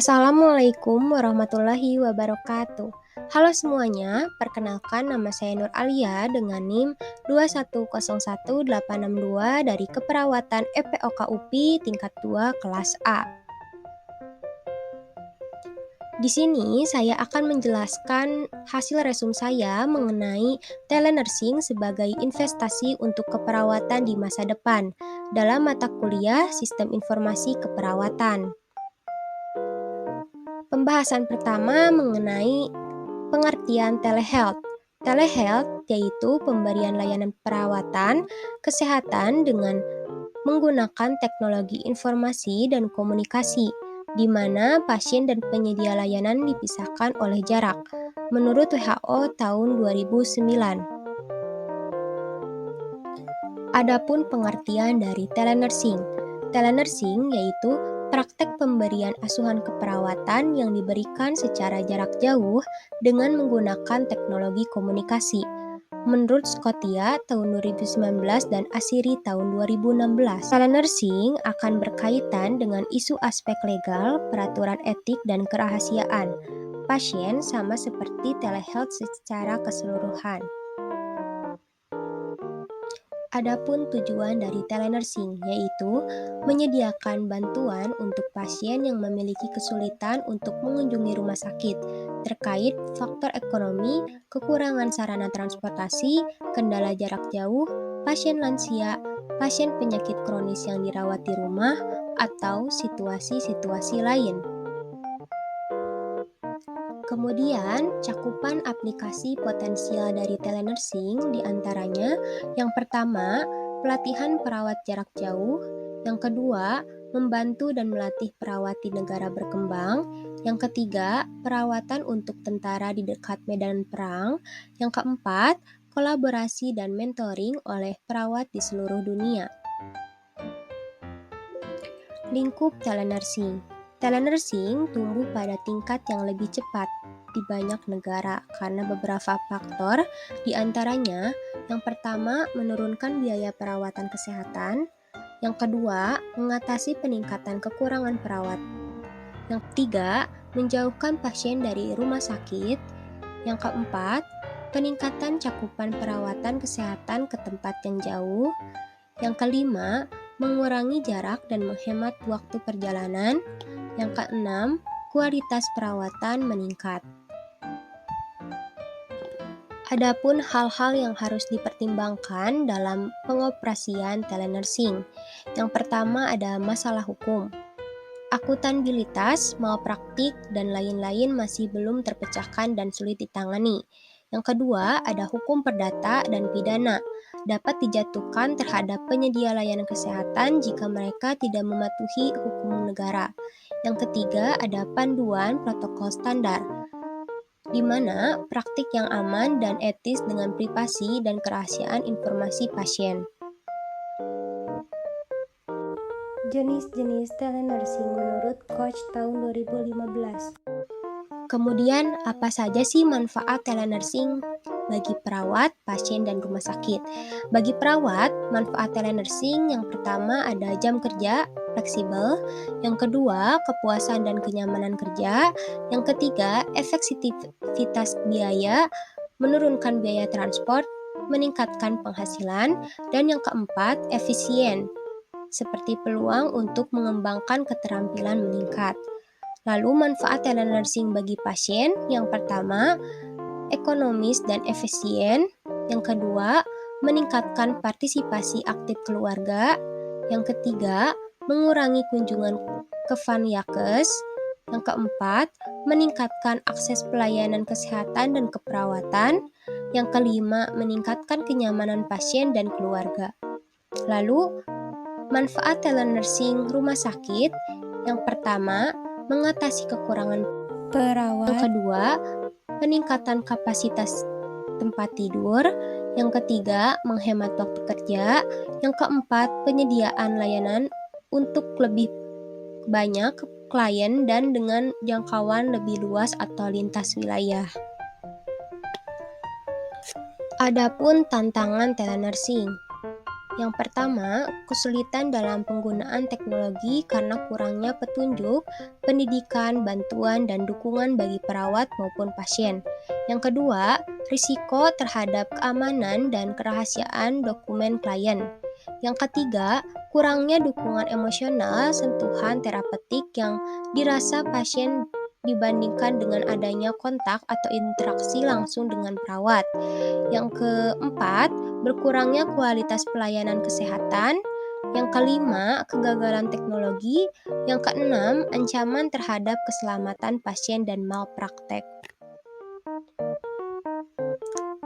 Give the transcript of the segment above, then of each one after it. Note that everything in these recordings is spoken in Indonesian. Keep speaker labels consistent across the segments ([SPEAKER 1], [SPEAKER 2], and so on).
[SPEAKER 1] Assalamualaikum warahmatullahi wabarakatuh. Halo semuanya, perkenalkan nama saya Nur Alia dengan NIM 2101862 dari Keperawatan EPOK UPI tingkat 2 kelas A. Di sini saya akan menjelaskan hasil resum saya mengenai telenursing sebagai investasi untuk keperawatan di masa depan dalam mata kuliah Sistem Informasi Keperawatan. Pembahasan pertama mengenai pengertian telehealth. Telehealth yaitu pemberian layanan perawatan kesehatan dengan menggunakan teknologi informasi dan komunikasi, di mana pasien dan penyedia layanan dipisahkan oleh jarak, menurut WHO tahun 2009. Adapun pengertian dari telenursing. Telenursing yaitu praktek pemberian asuhan keperawatan yang diberikan secara jarak jauh dengan menggunakan teknologi komunikasi. Menurut Scotia tahun 2019 dan Asiri tahun 2016, telenursing akan berkaitan dengan isu aspek legal, peraturan etik, dan kerahasiaan pasien sama seperti telehealth secara keseluruhan. Adapun tujuan dari telenursing yaitu menyediakan bantuan untuk pasien yang memiliki kesulitan untuk mengunjungi rumah sakit terkait faktor ekonomi, kekurangan sarana transportasi, kendala jarak jauh, pasien lansia, pasien penyakit kronis yang dirawat di rumah, atau situasi-situasi lain. Kemudian, cakupan aplikasi potensial dari telenursing diantaranya yang pertama, pelatihan perawat jarak jauh, yang kedua, membantu dan melatih perawat di negara berkembang, yang ketiga, perawatan untuk tentara di dekat medan perang, yang keempat, kolaborasi dan mentoring oleh perawat di seluruh dunia. Lingkup telenursing. Telenursing tumbuh pada tingkat yang lebih cepat di banyak negara karena beberapa faktor, diantaranya yang pertama menurunkan biaya perawatan kesehatan, yang kedua mengatasi peningkatan kekurangan perawat, yang ketiga menjauhkan pasien dari rumah sakit, yang keempat peningkatan cakupan perawatan kesehatan ke tempat yang jauh, yang kelima mengurangi jarak dan menghemat waktu perjalanan, yang keenam kualitas perawatan meningkat. Adapun hal-hal yang harus dipertimbangkan dalam pengoperasian telenursing. Yang pertama ada masalah hukum. Akuntabilitas, malpraktik, dan lain-lain masih belum terpecahkan dan sulit ditangani. Yang kedua ada hukum perdata dan pidana. Dapat dijatuhkan terhadap penyedia layanan kesehatan jika mereka tidak mematuhi hukum negara. Yang ketiga ada panduan protokol standar, di mana praktik yang aman dan etis dengan privasi dan kerahasiaan informasi pasien. Jenis-jenis telenursing menurut Coach tahun 2015. Kemudian, apa saja sih manfaat telenursing bagi perawat, pasien, dan rumah sakit? Bagi perawat, manfaat telenursing yang pertama ada jam kerja fleksibel, yang kedua kepuasan dan kenyamanan kerja, yang ketiga efektivitas biaya, menurunkan biaya transport, meningkatkan penghasilan, dan yang keempat efisien, seperti peluang untuk mengembangkan keterampilan meningkat. Lalu manfaat telenursing bagi pasien, yang pertama ekonomis dan efisien, yang kedua meningkatkan partisipasi aktif keluarga, yang ketiga mengurangi kunjungan ke vankes, yang keempat meningkatkan akses pelayanan kesehatan dan keperawatan, yang kelima meningkatkan kenyamanan pasien dan keluarga. Lalu manfaat telenursing rumah sakit, yang pertama mengatasi kekurangan perawat, yang kedua peningkatan kapasitas tempat tidur, yang ketiga menghemat waktu kerja, yang keempat penyediaan layanan untuk lebih banyak klien dan dengan jangkauan lebih luas atau lintas wilayah. Adapun tantangan telenursing. Yang pertama, kesulitan dalam penggunaan teknologi karena kurangnya petunjuk, pendidikan, bantuan, dan dukungan bagi perawat maupun pasien. Yang kedua, risiko terhadap keamanan dan kerahasiaan dokumen klien. Yang ketiga, kurangnya dukungan emosional, sentuhan terapeutik yang dirasa pasien dibandingkan dengan adanya kontak atau interaksi langsung dengan perawat. Yang keempat, berkurangnya kualitas pelayanan kesehatan. Yang kelima, kegagalan teknologi. Yang keenam, ancaman terhadap keselamatan pasien dan malpraktek.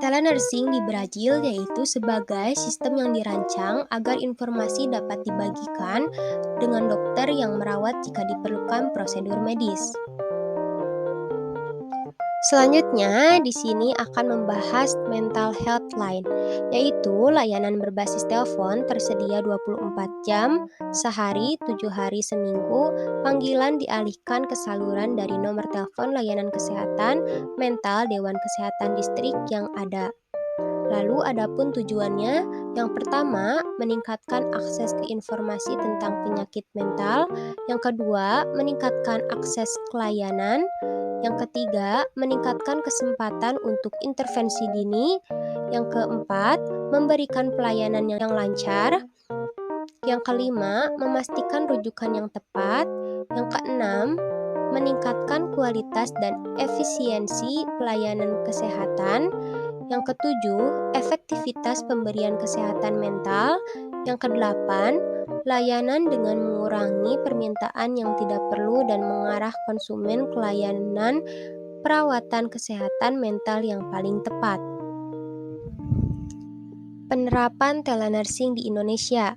[SPEAKER 1] Telenursing di Brazil yaitu sebagai sistem yang dirancang agar informasi dapat dibagikan dengan dokter yang merawat jika diperlukan prosedur medis. Selanjutnya, di sini akan membahas mental health line, yaitu layanan berbasis telepon tersedia 24 jam, sehari, 7 hari seminggu, panggilan dialihkan ke saluran dari nomor telepon layanan kesehatan mental Dewan Kesehatan Distrik yang ada. Lalu adapun tujuannya, yang pertama, meningkatkan akses ke informasi tentang penyakit mental, yang kedua, meningkatkan akses ke layanan, yang ketiga, meningkatkan kesempatan untuk intervensi dini, yang keempat, memberikan pelayanan yang lancar, yang kelima, memastikan rujukan yang tepat, yang keenam, meningkatkan kualitas dan efisiensi pelayanan kesehatan, yang ketujuh, efektivitas pemberian kesehatan mental. Yang kedelapan, layanan dengan mengurangi permintaan yang tidak perlu dan mengarah konsumen ke layanan perawatan kesehatan mental yang paling tepat. Penerapan telenursing di Indonesia.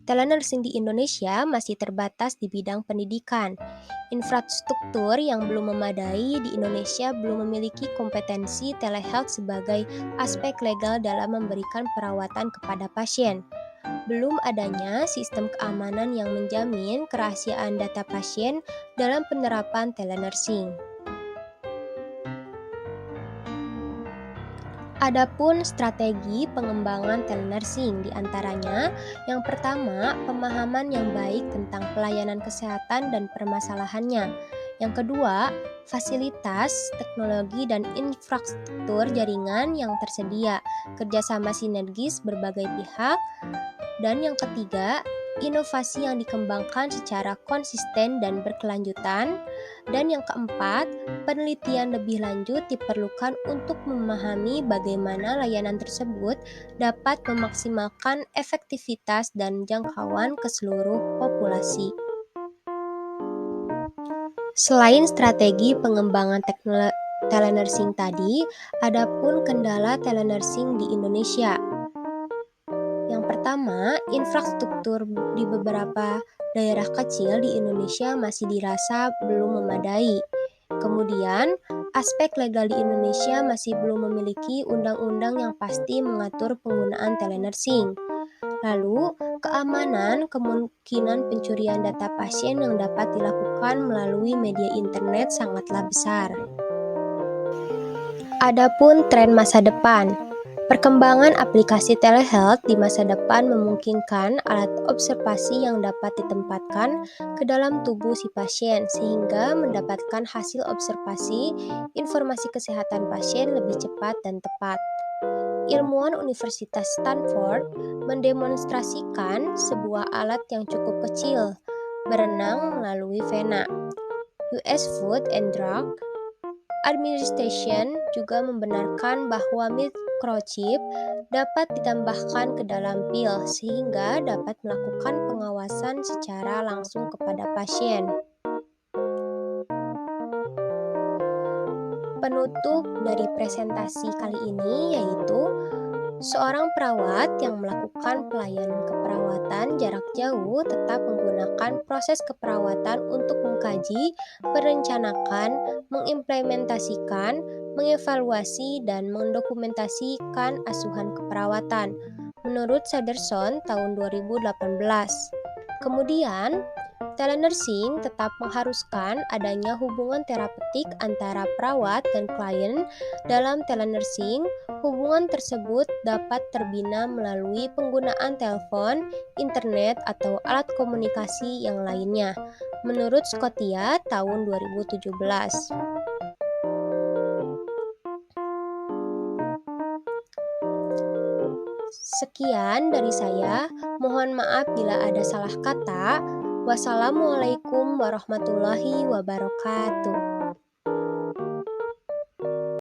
[SPEAKER 1] Telenursing di Indonesia masih terbatas di bidang pendidikan. Infrastruktur yang belum memadai di Indonesia belum memiliki kompetensi telehealth sebagai aspek legal dalam memberikan perawatan kepada pasien. Belum adanya sistem keamanan yang menjamin kerahasiaan data pasien dalam penerapan telenursing. Adapun strategi pengembangan telenursing diantaranya, yang pertama, pemahaman yang baik tentang pelayanan kesehatan dan permasalahannya. Yang kedua, fasilitas, teknologi, dan infrastruktur jaringan yang tersedia, kerjasama sinergis berbagai pihak. Dan yang ketiga, inovasi yang dikembangkan secara konsisten dan berkelanjutan. Dan yang keempat, penelitian lebih lanjut diperlukan untuk memahami bagaimana layanan tersebut dapat memaksimalkan efektivitas dan jangkauan ke seluruh populasi. Selain strategi pengembangan telenursing tadi, adapun kendala telenursing di Indonesia. Yang pertama, infrastruktur di beberapa daerah kecil di Indonesia masih dirasa belum memadai. Kemudian, aspek legal di Indonesia masih belum memiliki undang-undang yang pasti mengatur penggunaan telenursing. Lalu, keamanan kemungkinan pencurian data pasien yang dapat dilakukan melalui media internet sangatlah besar. Adapun tren masa depan. Perkembangan aplikasi telehealth di masa depan memungkinkan alat observasi yang dapat ditempatkan ke dalam tubuh si pasien sehingga mendapatkan hasil observasi informasi kesehatan pasien lebih cepat dan tepat. Ilmuwan Universitas Stanford mendemonstrasikan sebuah alat yang cukup kecil berenang melalui vena. US Food and Drug Administration juga membenarkan bahwa microchip dapat ditambahkan ke dalam pil sehingga dapat melakukan pengawasan secara langsung kepada pasien. Penutup dari presentasi kali ini yaitu seorang perawat yang melakukan pelayanan keperawatan jarak jauh tetap menggunakan proses keperawatan untuk mengkaji, merencanakan, mengimplementasikan, mengevaluasi, dan mendokumentasikan asuhan keperawatan menurut Sanderson tahun 2018. Kemudian, Telenursing tetap mengharuskan adanya hubungan terapeutik antara perawat dan klien. Dalam telenursing, hubungan tersebut dapat terbina melalui penggunaan telepon, internet, atau alat komunikasi yang lainnya. Menurut Scotia tahun 2017. Sekian dari saya. Mohon maaf bila ada salah kata. Wassalamualaikum warahmatullahi wabarakatuh.